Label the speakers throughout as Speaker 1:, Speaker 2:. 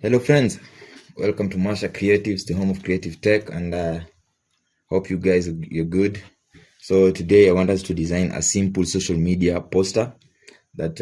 Speaker 1: Hello friends, welcome to Marsha Creatives, the home of creative tech, and hope you guys you're good. So today I want us to design a simple social media poster that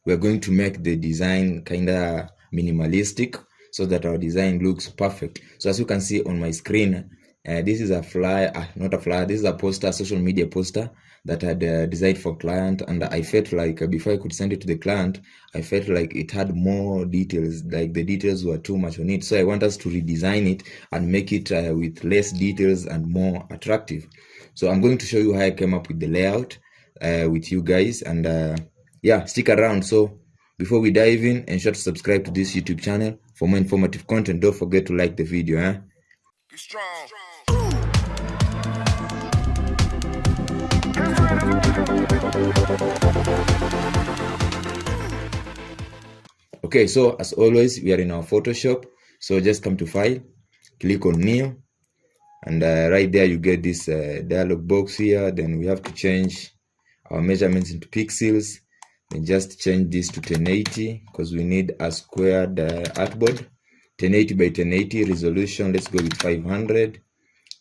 Speaker 1: we're going to make the design kind of minimalistic so that our design looks perfect. So as you can see on my screen, this is a flyer, not a flyer, this is a poster, a social media poster that I had designed for client, and I felt like before I could send it to the client, I felt like it had more details, like the details were too much on it. So I want us to redesign it and make it with less details and more attractive. So I'm going to show you how I came up with the layout with you guys, and yeah, stick around. So before we dive in, ensure to subscribe to this YouTube channel for more informative content. Don't forget to like the video. Okay, so as always, we are in our Photoshop. So just come to File, click on New, and right there you get this dialog box here. Then we have to change our measurements into pixels. Then just change this to 1080 because we need a squared artboard. 1080 by 1080 resolution. Let's go with 500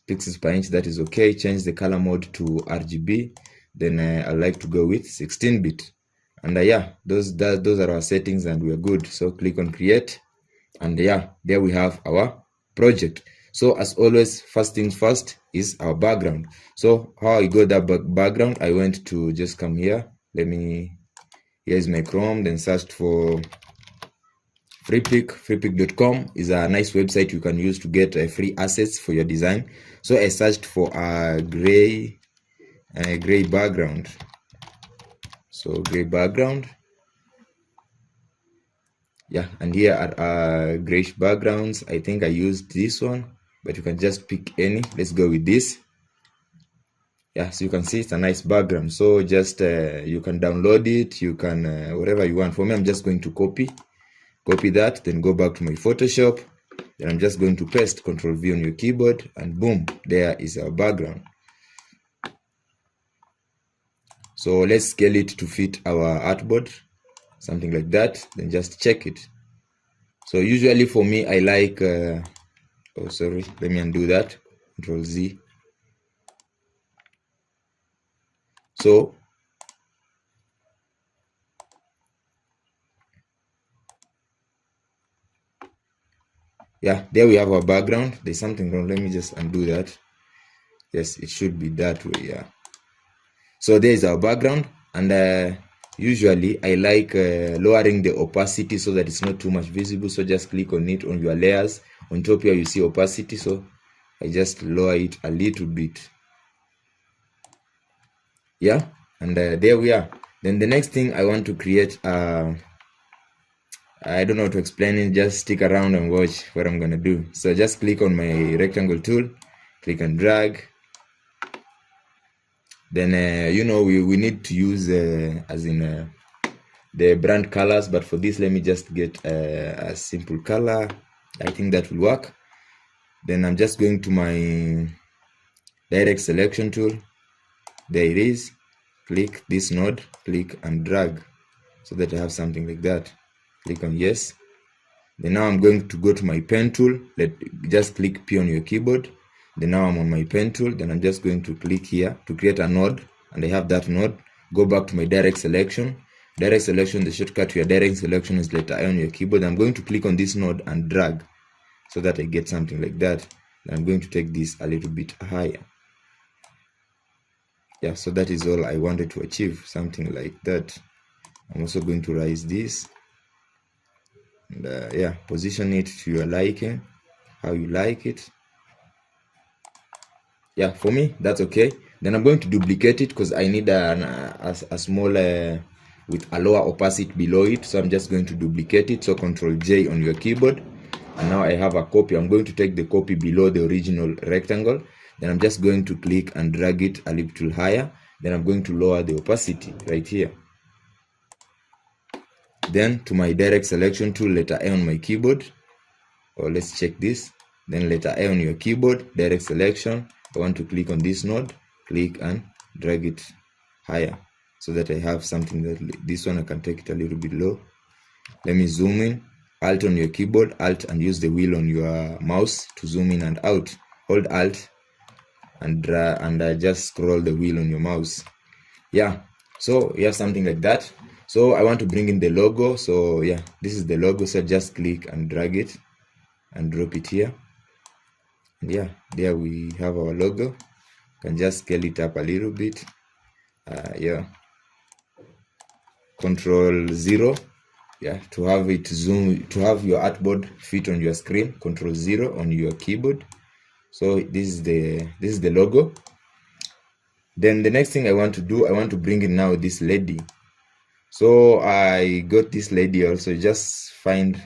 Speaker 1: pixels per inch. That is okay. Change the color mode to RGB. Then I like to go with 16-bit. And yeah, those are our settings, and we're good. So click on create, and yeah, there we have our project. So as always, first things first is our background. So how I got that background, I went to just come here. Here's my Chrome, then searched for FreePic. FreePic.com is a nice website you can use to get free assets for your design. So I searched for a gray background. So gray background. Yeah, and here are grayish backgrounds. I think I used this one, but you can just pick any. Let's go with this. Yeah, so you can see it's a nice background. So just you can download it, you can whatever you want. For me, I'm just going to copy that, then go back to my Photoshop. Then I'm just going to paste, Control V on your keyboard, and boom, there is our background. So let's scale it to fit our artboard, something like that. Then just check it. So usually for me, I like oh sorry, let me undo that, Control Z. So yeah, there we have our background. There's something wrong, let me just undo that. Yes, it should be that way. Yeah, so there's our background, and usually I like lowering the opacity so that it's not too much visible. So just click on it on your layers. On top here you see opacity, so I just lower it a little bit. Yeah, and there we are. Then the next thing I want to create, I don't know how to explain it, just stick around and watch what I'm gonna do. So just click on my rectangle tool, click and drag. Then you know, we need to use as in the brand colors, but for this let me just get a simple color. I think that will work. Then I'm just going to my direct selection tool. There it is. Click this node, click and drag so that I have something like that. Click on yes. Then now I'm going to go to my pen tool. Just click P on your keyboard. Then now I'm on my pen tool. Then I'm just going to click here to create a node, and I have that node. Go back to my direct selection. Direct selection, the shortcut to your direct selection is letter I on your keyboard. I'm going to click on this node and drag so that I get something like that. Then I'm going to take this a little bit higher. Yeah, so that is all I wanted to achieve, something like that. I'm also going to raise this, and yeah, position it to your liking, how you like it. Yeah, for me that's okay. Then I'm going to duplicate it because I need a small with a lower opacity below it. So I'm just going to duplicate it. So Control J on your keyboard, and now I have a copy. I'm going to take the copy below the original rectangle. Then I'm just going to click and drag it a little higher. Then I'm going to lower the opacity right here. Then to my direct selection tool, letter A on my keyboard, or let's check this. Then letter A on your keyboard, direct selection. I want to click on this node, click and drag it higher so that I have something that this one I can take it a little bit low. Let me zoom in. Alt on your keyboard, Alt, and use the wheel on your mouse to zoom in and out. Hold Alt and just scroll the wheel on your mouse. Yeah, so you have something like that. So I want to bring in the logo. So yeah, this is the logo. So just click and drag it and drop it here. And yeah, there we have our logo. Can just scale it up a little bit. Yeah, Control 0. Yeah, to have it zoom, to have your artboard fit on your screen. Control 0 on your keyboard. So this is the logo. Then the next thing I want to do, I want to bring in now this lady. So I got this lady also. Just find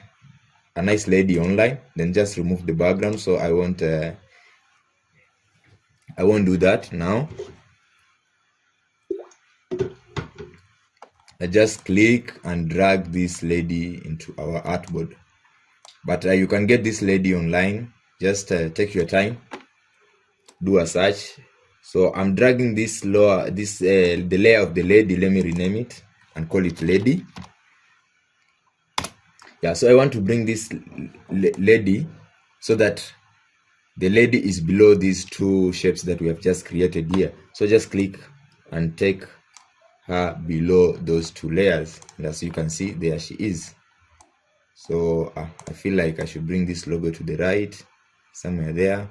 Speaker 1: a nice lady online, then just remove the background. So I won't do that now. I just click and drag this lady into our artboard. But you can get this lady online. Just take your time, do a search. So I'm dragging this the layer of the lady. Let me rename it and call it lady. Yeah, so I want to bring this lady so that the lady is below these two shapes that we have just created here. So just click and take her below those two layers. And as you can see, there she is. So I feel like I should bring this logo to the right, somewhere there.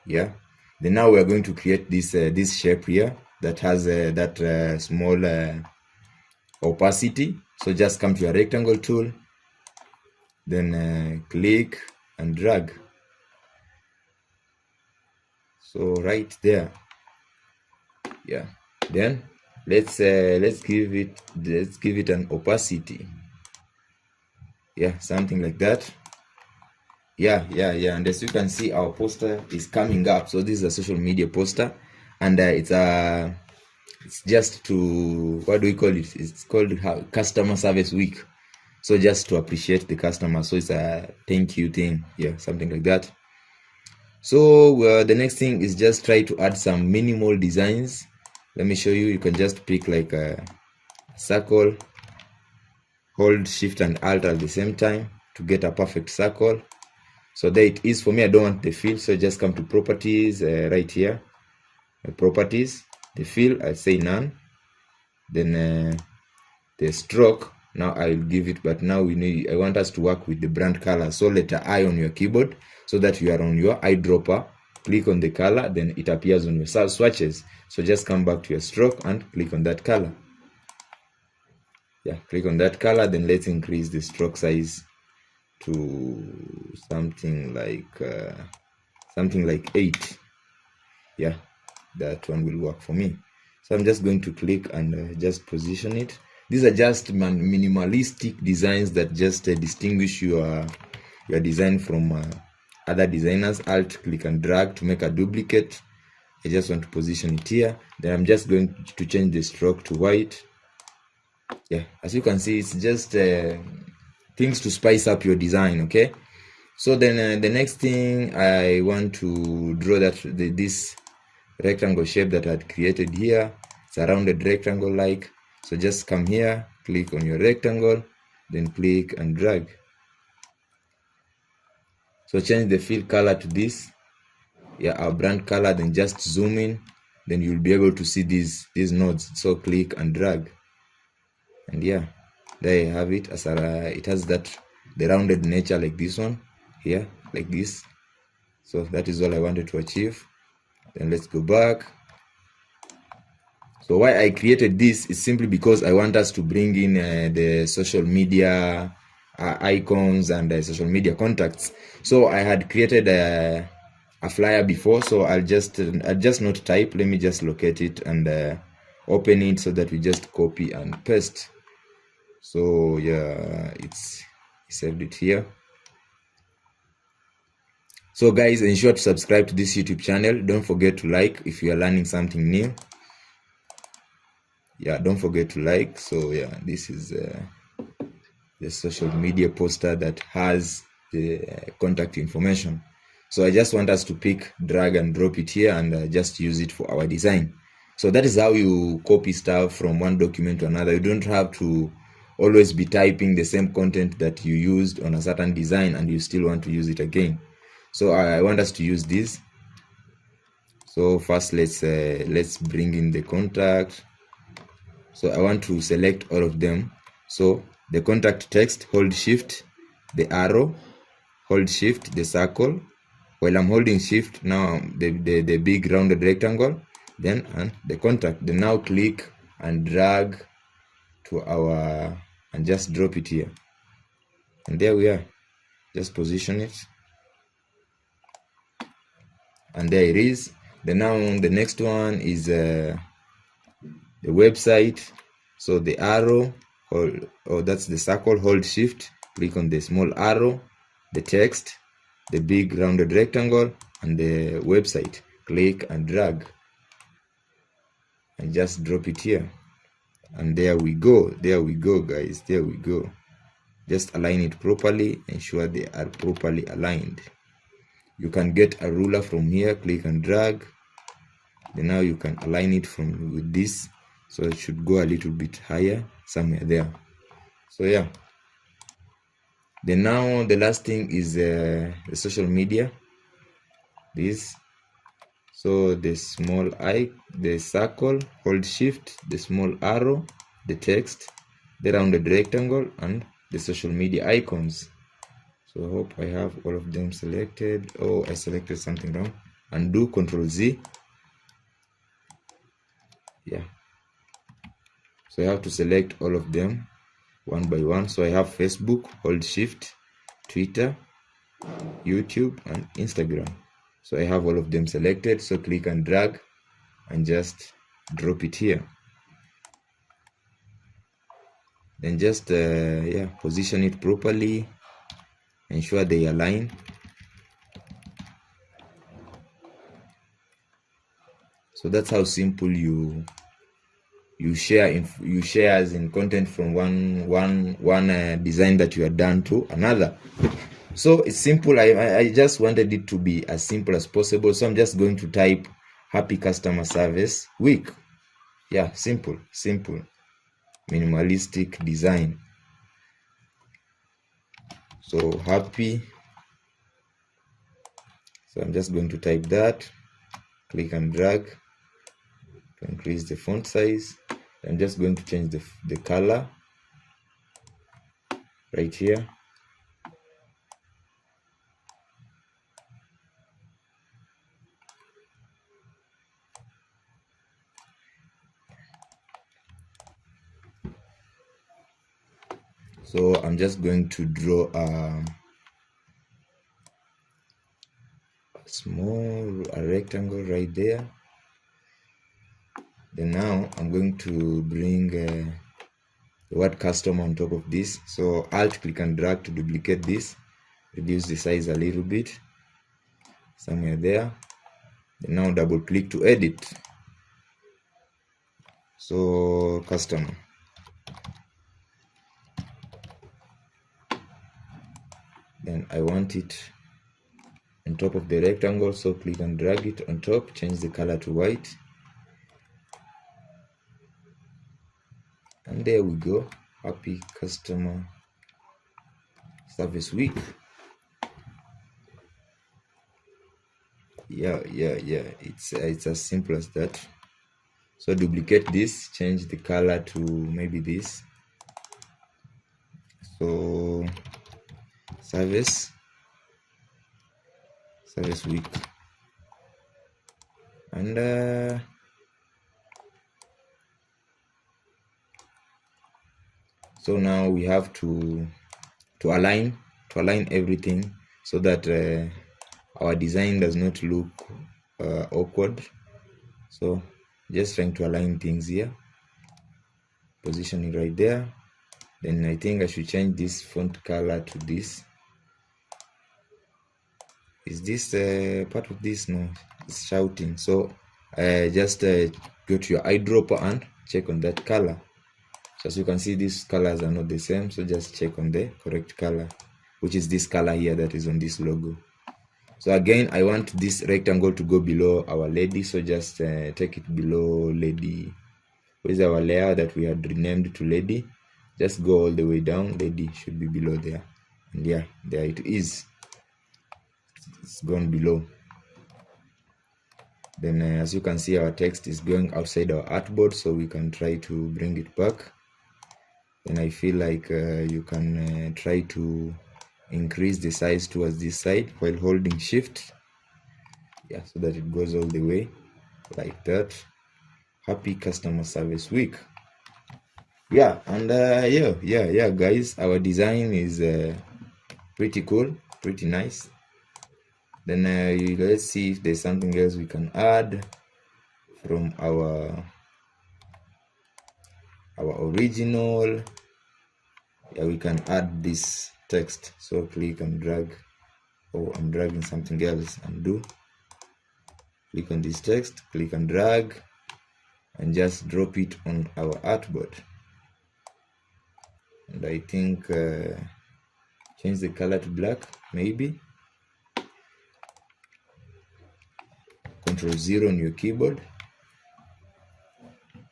Speaker 1: Yeah. Then now we're going to create this shape here that has that small opacity. So just come to your rectangle tool, then click and drag. So right there. Yeah. Then let's give it an opacity. Yeah, something like that. Yeah. And as you can see, our poster is coming up. So this is a social media poster, and it's just to, what do we call it? It's called customer service week. So just to appreciate the customer. So it's a thank you thing. Yeah, something like that. So the next thing is just try to add some minimal designs. Let me show you. You can just pick like a circle, hold Shift and Alt at the same time to get a perfect circle. So there it is. For me, I don't want the fill, so just come to properties right here. Properties, the fill, I say none. Then the stroke, now I'll give it, but now I want us to work with the brand color. So letter I on your keyboard, so that you are on your eyedropper. Click on the color, then it appears on your swatches. So just come back to your stroke and click on that color. Yeah, click on that color, then let's increase the stroke size to something like 8. Yeah, that one will work for me. So I'm just going to click and just position it. These are just minimalistic designs that just distinguish your design from other designers. Alt click and drag to make a duplicate. I just want to position it here. Then I'm just going to change the stroke to white. Yeah, as you can see, it's just things to spice up your design. Okay, so then the next thing, I want to draw this rectangle shape that I had created here. It's a rounded rectangle like. So just come here, click on your rectangle, then click and drag. So change the fill color to this, yeah, our brand color, then just zoom in, then you'll be able to see these nodes. So click and drag, and yeah, there you have it. As it has the rounded nature like this one here, like this. So that is all I wanted to achieve. Then let's go back. So why I created this is simply because I want us to bring in the social media icons and social media contacts. So I had created a flyer before, so I'll just not type. Let me just locate it and open it so that we just copy and paste. So yeah, it's saved it here. So guys, ensure to subscribe to this YouTube channel. Don't forget to like if you are learning something new. Yeah, don't forget to like. So yeah, this is the social media poster that has the contact information. So I just want us to pick, drag and drop it here and just use it for our design. So that is how you copy stuff from one document to another. You don't have to always be typing the same content that you used on a certain design and you still want to use it again. So I want us to use this. So first let's bring in the contact. So I want to select all of them. So the contact text, hold shift, the arrow, hold shift, the circle. While I'm holding shift, now the big rounded rectangle, then and the contact. Then now click and drag to our, and just drop it here. And there we are. Just position it. And there it is. Then now the next one is the website. So the arrow, hold, that's the circle, hold shift, click on the small arrow, the text, the big rounded rectangle, and the website. Click and drag and just drop it here. And there we go. There we go, guys. There we go. Just align it properly, ensure they are properly aligned. You can get a ruler from here, click and drag. Then now you can align it from with this, so it should go a little bit higher somewhere there. So yeah. Then now the last thing is the social media. This. So the small the circle, hold shift, the small arrow, the text, the rounded rectangle, and the social media icons. So I hope I have all of them selected. Oh, I selected something wrong. Undo, Control Z. Yeah. So I have to select all of them one by one. So I have Facebook, hold shift, Twitter, YouTube, and Instagram. So I have all of them selected. So click and drag and just drop it here. Then just position it properly, ensure they align. So that's how simple you share as in content from one design that you are done to another. So it's simple. I just wanted it to be as simple as possible. So I'm just going to type happy customer service week. Yeah, simple, minimalistic design. So happy. So I'm just going to type that, click and drag to increase the font size. I'm just going to change the color right here. So I'm just going to draw a rectangle right there. Then now I'm going to bring the word customer on top of this. So Alt click and drag to duplicate this, reduce the size a little bit somewhere there. Then now double click to edit. So customer. Then I want it on top of the rectangle, so click and drag it on top, change the color to white. And there we go, happy customer service week. Yeah, it's as simple as that. So duplicate this, change the color to maybe this. So service week. And so now we have to align everything so that our design does not look awkward. So just trying to align things here, position it right there. Then I think I should change this font color to this. Is this part of this? No, it's shouting. So just go to your eyedropper and check on that color. So as you can see, these colors are not the same, so just check on the correct color, which is this color here that is on this logo. So again, I want this rectangle to go below our lady, so just take it below lady. Where's our layer that we had renamed to lady? Just go all the way down. The D should be below there, and yeah, there it is. It's gone below. Then as you can see, our text is going outside our artboard, so we can try to bring it back. Then I feel like you can try to increase the size towards this side while holding shift, yeah, so that it goes all the way like that. Happy customer service week. Yeah, and yeah guys, our design is pretty cool, pretty nice. Then let's see if there's something else we can add from our original. Yeah, we can add this text, so click and drag. Oh, I'm dragging something else. Undo. Click on this text, click and drag, and just drop it on our artboard. And I think change the color to black, maybe. Ctrl-0 on your keyboard.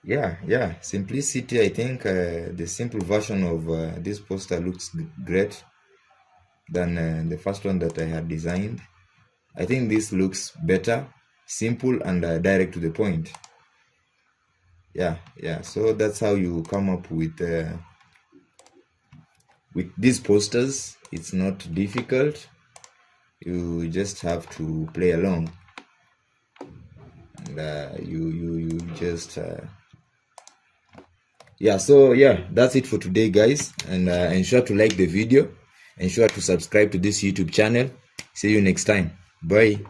Speaker 1: Yeah, simplicity. I think the simple version of this poster looks great than the first one that I had designed. I think this looks better, simple, and direct to the point. Yeah, so that's how you come up with these posters. It's not difficult. You just have to play along, and you just yeah. So yeah, that's it for today, guys, and ensure to like the video, ensure to subscribe to this YouTube channel. See you next time. Bye.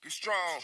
Speaker 1: Be strong.